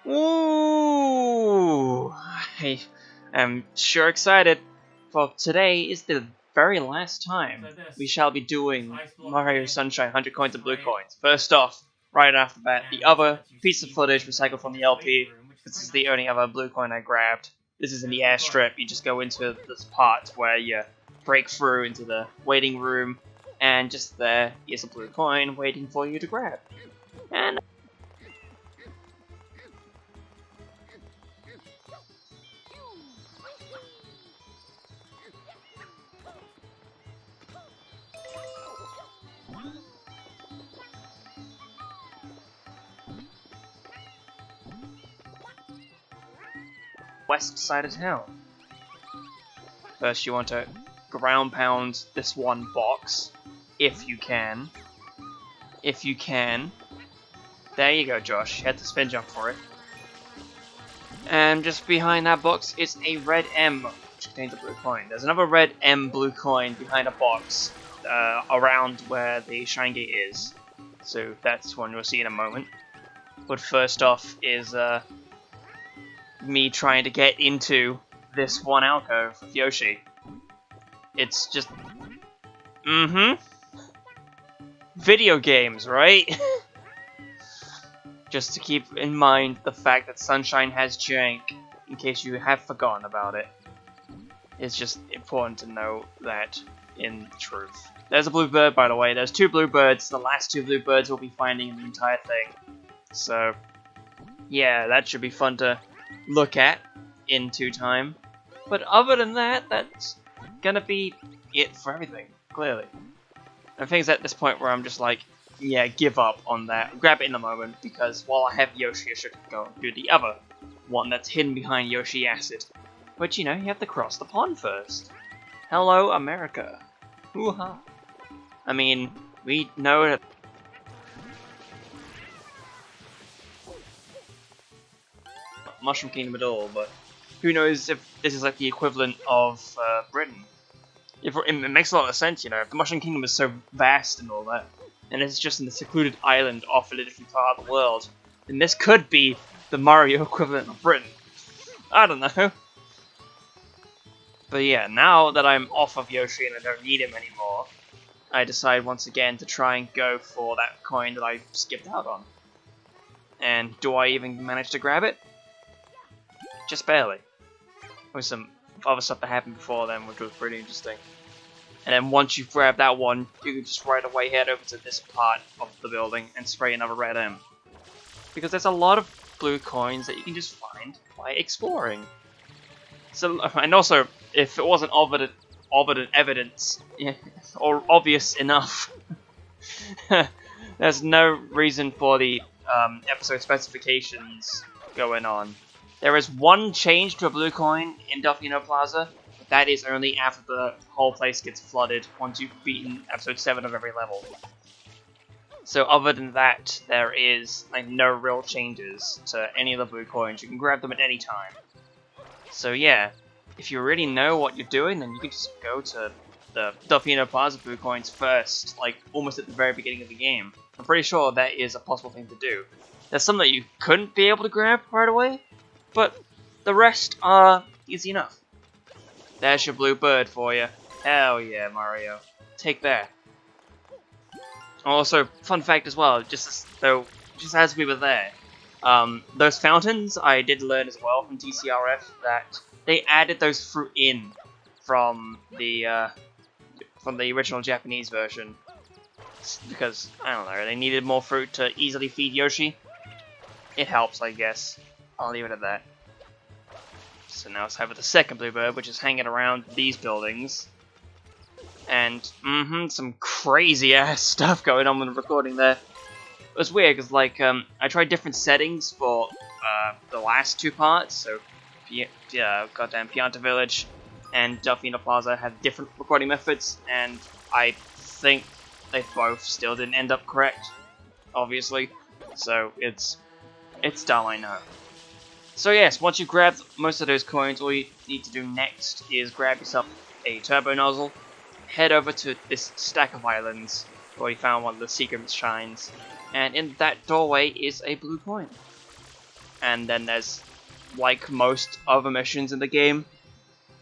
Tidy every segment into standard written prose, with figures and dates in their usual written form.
Ooh! I am sure excited, for today is the very last time we shall be doing Mario Sunshine 100 coins and blue coins. First off, right after that, the other piece of footage recycled from the LP. This is the only other blue coin I grabbed. This is in the airstrip. You just go into this part where you break through into the waiting room, and just there is a blue coin waiting for you to grab. And west side of town. First you want to ground pound this one box, if you can. If you can. There you go, Josh. You had to spin jump for it. And just behind that box is a red M, which contains a blue coin. There's another red M blue coin behind a box around where the Shine Gate is. So that's one we'll see in a moment. But first off is me trying to get into this one alcove with Yoshi. It's just... video games, right? Just to keep in mind the fact that Sunshine has jank, in case you have forgotten about it. It's just important to know that in truth. There's a blue bird, by the way. There's two blue birds. The last two blue birds we'll be finding in the entire thing. So, yeah, that should be fun to look at in time. But other than that, that's gonna be it for everything, clearly. And things at this point where I'm just like, yeah, give up on that. Grab it in a moment, because while I have Yoshi, I should go and do the other one that's hidden behind Yoshi Acid. But you know, you have to cross the pond first. Hello, America. Hoo-ha. I mean, we know that Mushroom Kingdom at all, but who knows if this is like the equivalent of Britain. It makes a lot of sense, you know, if the Mushroom Kingdom is so vast and all that, and it's just in a secluded island off in a different part of the world, then this could be the Mario equivalent of Britain. I don't know. But yeah, now that I'm off of Yoshi and I don't need him anymore, I decide once again to try and go for that coin that I skipped out on. And do I even manage to grab it? Just barely. With some other stuff that happened before then, which was pretty interesting. And then once you've grabbed that one, you can just right away head over to this part of the building and spray another red M. Because there's a lot of blue coins that you can just find by exploring. So, and also, if it wasn't evidence, yeah, or obvious enough, there's no reason for the episode specifications going on. There is one change to a blue coin in Delfino Plaza, but that is only after the whole place gets flooded once you've beaten episode 7 of every level. So other than that, there is like no real changes to any of the blue coins. You can grab them at any time. So yeah, if you already know what you're doing, then you can just go to the Delfino Plaza blue coins first, like almost at the very beginning of the game. I'm pretty sure that is a possible thing to do. There's some that you couldn't be able to grab right away, but the rest are easy enough. There's your blue bird for you. Hell yeah, Mario. Take that. Also, fun fact as well, just as we were there, those fountains, I did learn as well from TCRF that they added those fruit in from the original Japanese version. Because, I don't know, they needed more fruit to easily feed Yoshi. It helps, I guess. I'll leave it at that. So now let's have the second blue bird, which is hanging around these buildings. And, some crazy ass stuff going on with the recording there. It was weird, because, like, I tried different settings for, the last two parts, so, goddamn Pianta Village and Delfino Plaza had different recording methods, and I think they both still didn't end up correct, obviously. So, it's dumb, I know. So yes, once you've grabbed most of those coins, all you need to do next is grab yourself a turbo nozzle, head over to this stack of islands where you found one of the secret shines, and in that doorway is a blue coin. and then there's, like most other missions in the game,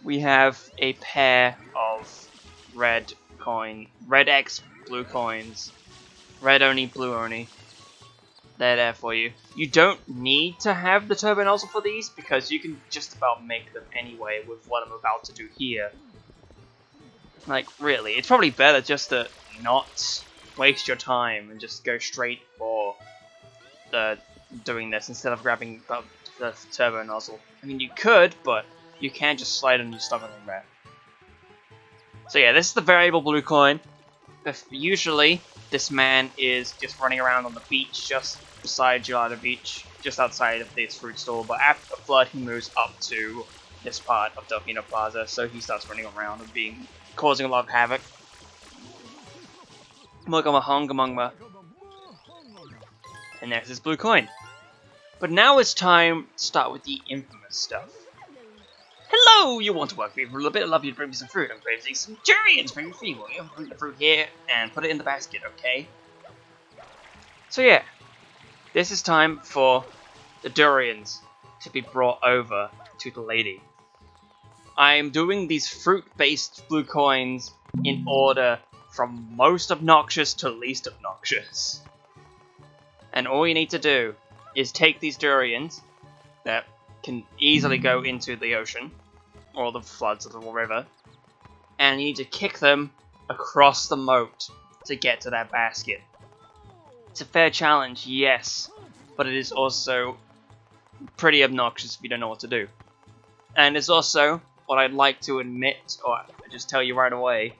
we have a pair of red X, blue coins, red only, blue only. They're there for you. You don't need to have the turbo nozzle for these, because you can just about make them anyway with what I'm about to do here. Like, really, it's probably better just to not waste your time and just go straight for doing this instead of grabbing the turbo nozzle. I mean, you could, but you can't just slide and you stop on there. So yeah, this is the variable blue coin. Usually, this man is just running around on the beach just beside Gelato Beach, just outside of this fruit store, but after the flood, he moves up to this part of Delfino Plaza, so he starts running around and causing a lot of havoc. And there's this blue coin. But now it's time to start with the infamous stuff. Hello! You want to work with me for a little bit? I'd love you to bring me some fruit. I'm craving some durians. Bring me free, will you? Bring the fruit here and put it in the basket, okay? So yeah, this is time for the durians to be brought over to the lady. I'm doing these fruit-based blue coins in order from most obnoxious to least obnoxious. And all you need to do is take these durians that can easily go into the ocean, or the floods of the river, and you need to kick them across the moat to get to that basket. It's a fair challenge, yes, but it is also pretty obnoxious if you don't know what to do. And it's also, what I'd like to admit, or just tell you right away,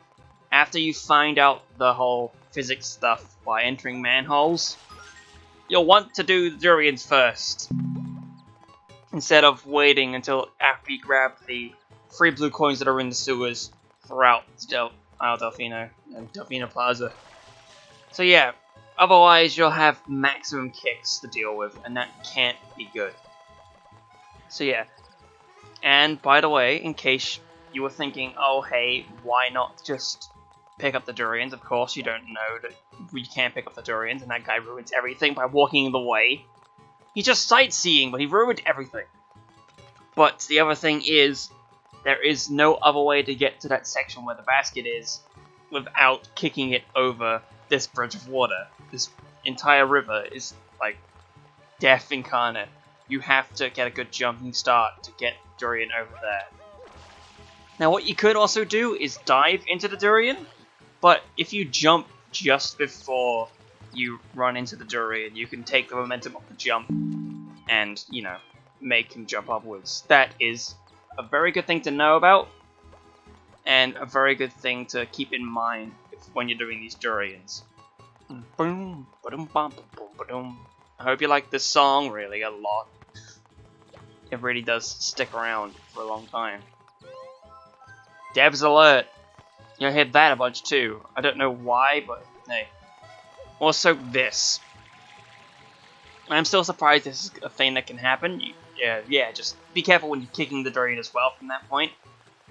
after you find out the whole physics stuff by entering manholes, you'll want to do the durians first, instead of waiting until after you grab the free blue coins that are in the sewers throughout Delfino and Delfino Plaza. So yeah, otherwise you'll have maximum kicks to deal with, and that can't be good. So yeah, and by the way, in case you were thinking, oh hey, why not just pick up the durians? Of course you don't know that we can't pick up the durians, and that guy ruins everything by walking in the way. He's just sightseeing, but he ruined everything. But the other thing is, there is no other way to get to that section where the basket is without kicking it over this bridge of water. This entire river is like death incarnate. You have to get a good jumping start to get Durian over there. Now what you could also do is dive into the Durian, but if you jump just before you run into the Durian, you can take the momentum of the jump and, you know, make him jump upwards. That is a very good thing to know about, and a very good thing to keep in mind when you're doing these Durians. I hope you like this song really a lot. It really does stick around for a long time. Devs alert! You'll hit that a bunch too. I don't know why, but hey. Also this. I'm still surprised this is a thing that can happen. Yeah, just be careful when you're kicking the Durian as well from that point,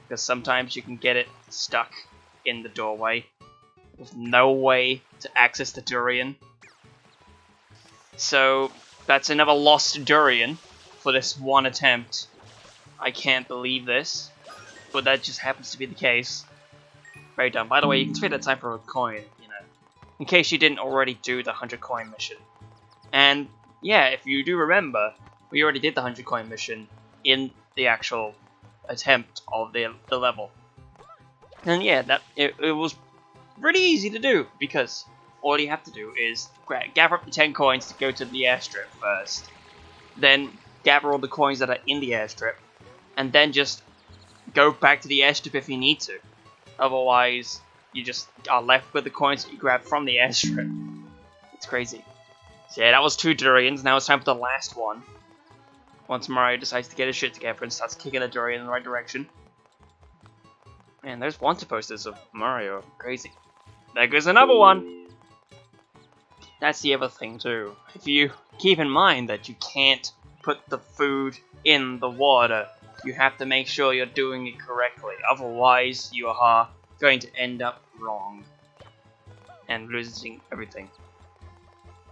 because sometimes you can get it stuck in the doorway with no way to access the Durian. So that's another lost Durian for this one attempt. I can't believe this, but that just happens to be the case. Very dumb. By the way, you can spend that time for a coin, you know, in case you didn't already do the 100 coin mission. And yeah, if you do remember, we already did the 100 coin mission in the actual attempt of the level. And yeah, it was pretty easy to do, because all you have to do is gather up the 10 coins to go to the airstrip first. Then gather all the coins that are in the airstrip, and then just go back to the airstrip if you need to. Otherwise, you just are left with the coins that you grabbed from the airstrip. It's crazy. So yeah, that was 2 Durians. Now it's time for the last one. Once Mario decides to get his shit together and starts kicking a Durian in the right direction. Man, there's Wanted posters of Mario. Crazy. There goes another one! That's the other thing too. If you keep in mind that you can't put the food in the water, you have to make sure you're doing it correctly. Otherwise, you are going to end up wrong and losing everything.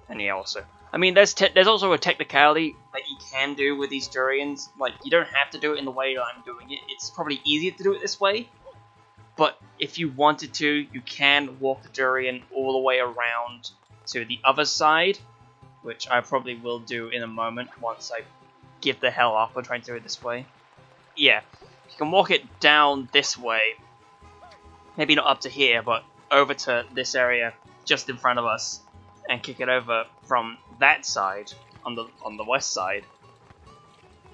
And yeah, also, I mean, there's also a technicality that you can do with these Durians. Like, you don't have to do it in the way that I'm doing it. It's probably easier to do it this way. But if you wanted to, you can walk the Durian all the way around to the other side, which I probably will do in a moment once I give the hell up on trying to do it this way. Yeah, you can walk it down this way. Maybe not up to here, but over to this area just in front of us, and kick it over from that side on the west side.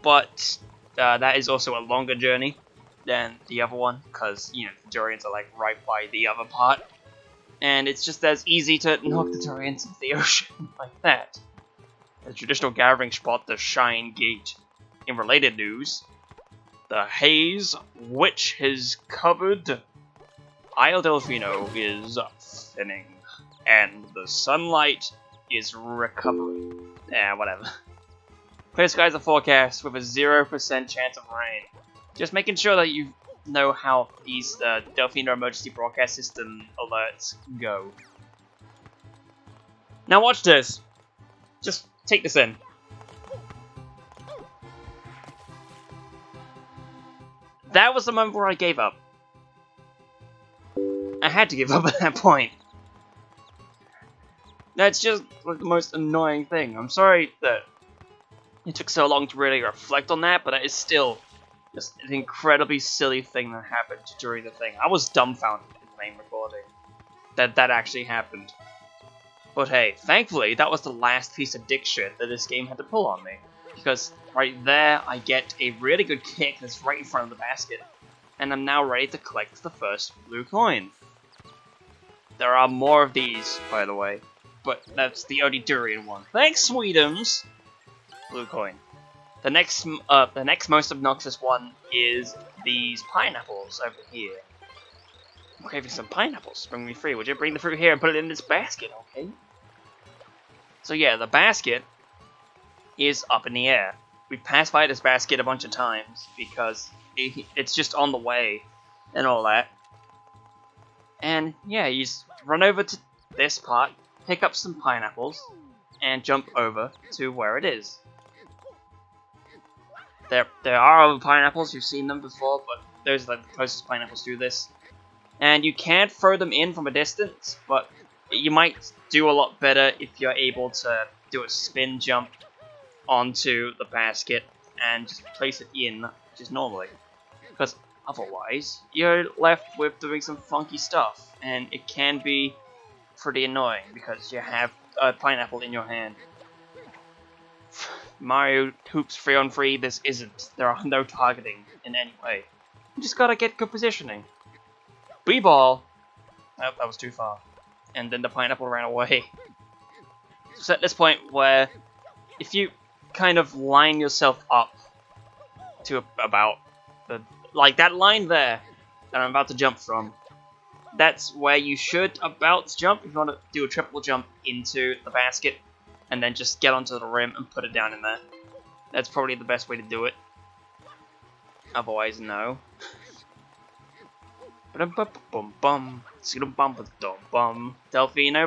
But that is also a longer journey than the other one, because you know the Durians are like right by the other part, and it's just as easy to knock the Durians into the ocean like that. The traditional gathering spot, the Shine Gate. In related news, the haze which has covered Isle Delfino is thinning, and the sunlight is recovering. Whatever. Clear skies are forecast with a 0% chance of rain. Just making sure that you know how these Delfino emergency broadcast system alerts go. Now watch this. Just take this in. That was the moment where I gave up. I had to give up at that point. That's just like the most annoying thing. I'm sorry that it took so long to really reflect on that, but that is still just an incredibly silly thing that happened during the thing. I was dumbfounded in the main recording that actually happened. But hey, thankfully that was the last piece of dick shit that this game had to pull on me. Because right there, I get a really good kick that's right in front of the basket. And I'm now ready to collect the first blue coin. There are more of these, by the way. But that's the only Durian one. Thanks, Sweetums! Blue coin. The next most obnoxious one is these pineapples over here. I'm craving some pineapples. Bring me free. Would you bring the fruit here and put it in this basket, okay? So yeah, the basket is up in the air. We've passed by this basket a bunch of times because it's just on the way and all that. And yeah, you just run over to this part, pick up some pineapples, and jump over to where it is. There are other pineapples, you've seen them before, but those are the closest pineapples to this. And you can't throw them in from a distance, but you might do a lot better if you're able to do a spin jump onto the basket and just place it in just normally. Because otherwise, you're left with doing some funky stuff, and it can be pretty annoying because you have a pineapple in your hand. Mario Hoops 3-on-3, this isn't. There are no targeting in any way. You just gotta get good positioning. B-ball! Oh, that was too far. And then the pineapple ran away. So it's at this point where, if you kind of line yourself up to about like that line there that I'm about to jump from, that's where you should about jump if you want to do a triple jump into the basket and then just get onto the rim and put it down in there. That's probably the best way to do it. Otherwise, no. Delfino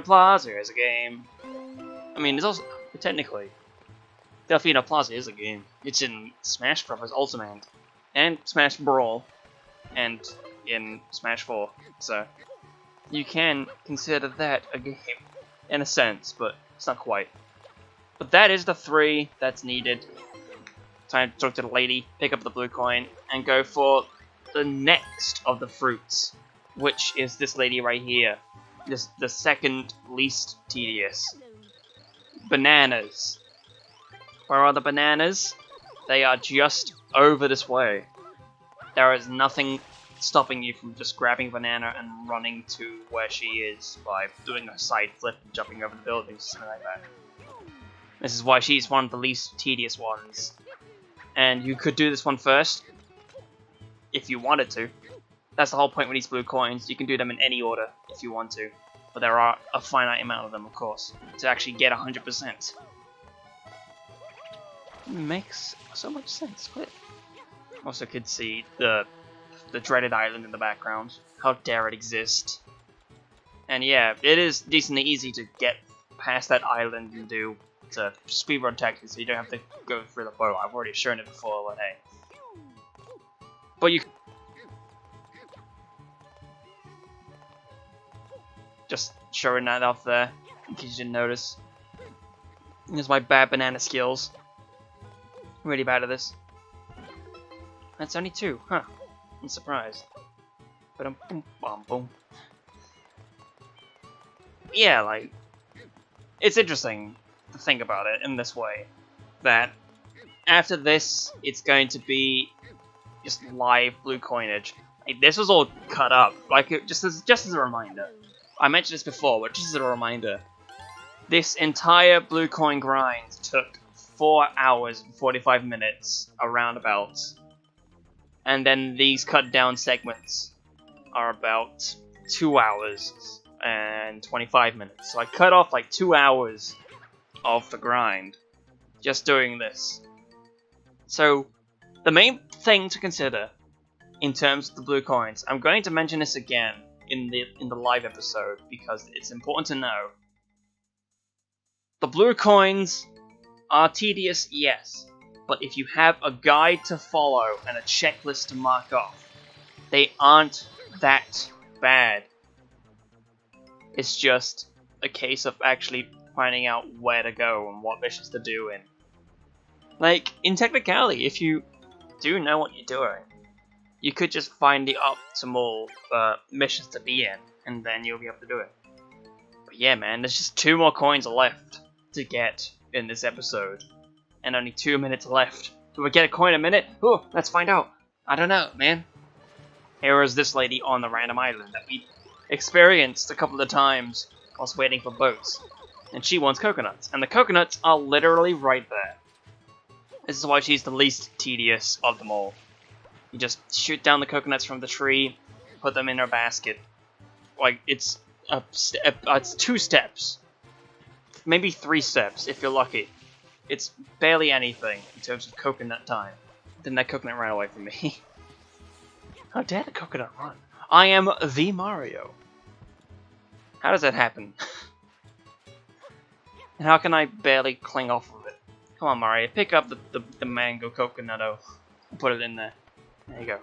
Plaza is a game. I mean, it's also technically Delfino Plaza is a game. It's in Smash Bros. Ultimate and Smash Brawl and in Smash 4, so you can consider that a game in a sense, but it's not quite. But that is the 3 that's needed. Time to talk to the lady, pick up the blue coin, and go for the next of the fruits, which is this lady right here. This the second least tedious. Bananas. Where are the bananas? They are just over this way. There is nothing stopping you from just grabbing a banana and running to where she is by doing a side flip and jumping over the buildings, something like that. This is why she's one of the least tedious ones. And you could do this one first, if you wanted to. That's the whole point with these blue coins. You can do them in any order if you want to. But there are a finite amount of them, of course, to actually get 100%. Makes so much sense, but also could see the dreaded island in the background. How dare it exist? And yeah, it is decently easy to get past that island and do It's a speedrun tactic, so you don't have to go through the boat. I've already shown it before, but hey. But you... Just showing that off there, in case you didn't notice. Here's my bad banana skills. I'm really bad at this. That's only 2, huh? I'm surprised. But boom, boom, boom. Yeah, like, it's interesting to think about it in this way. That after this, it's going to be just live blue coinage. Like, this was all cut up, like just as a reminder. I mentioned this before, but just as a reminder, this entire blue coin grind took 4 hours and 45 minutes, around about. And then these cut down segments are about 2 hours and 25 minutes. So I cut off like 2 hours of the grind just doing this. So the main thing to consider in terms of the blue coins, I'm going to mention this again in the live episode because it's important to know. The blue coins are tedious, yes, but if you have a guide to follow and a checklist to mark off, they aren't that bad. It's just a case of actually finding out where to go and what missions to do in. Like, in technicality, if you do know what you're doing, you could just find the optimal missions to be in, and then you'll be able to do it. But yeah, man, there's just 2 more coins left to get in this episode, and only 2 minutes left. Do we get a coin a minute? Oh, let's find out. I don't know, man. Here is this lady on the random island that we experienced a couple of times whilst waiting for boats. And she wants coconuts, and the coconuts are literally right there. This is why she's the least tedious of them all. You just shoot down the coconuts from the tree, put them in her basket. Like, it's 2 steps. Maybe 3 steps, if you're lucky. It's barely anything in terms of coconut time. Then that coconut ran away from me. How dare the coconut run? I am the Mario. How does that happen? And how can I barely cling off of it? Come on, Mario, pick up the mango coconutto and put it in there. There you go.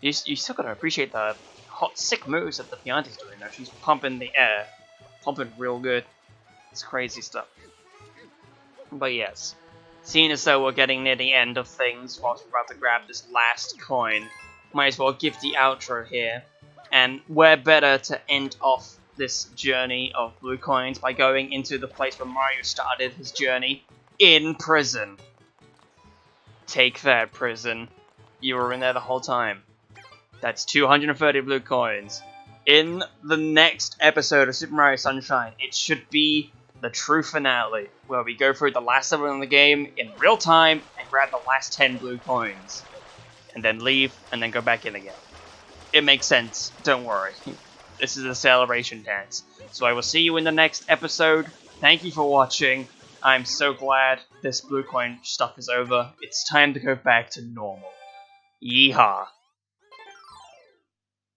You still gotta appreciate the hot, sick moves that the Fiante's doing though. She's pumping the air. Pumping real good. It's crazy stuff. But yes, seeing as though we're getting near the end of things whilst we're about to grab this last coin, might as well give the outro here. And where better to end off this journey of blue coins by going into the place where Mario started his journey, in prison. Take that, prison. You were in there the whole time. That's 230 blue coins. In the next episode of Super Mario Sunshine, it should be the true finale, where we go through the last level in the game in real time and grab the last 10 blue coins. And then leave, and then go back in again. It makes sense, don't worry. This is a celebration dance. So I will see you in the next episode. Thank you for watching. I'm so glad this blue coin stuff is over. It's time to go back to normal. Yeehaw.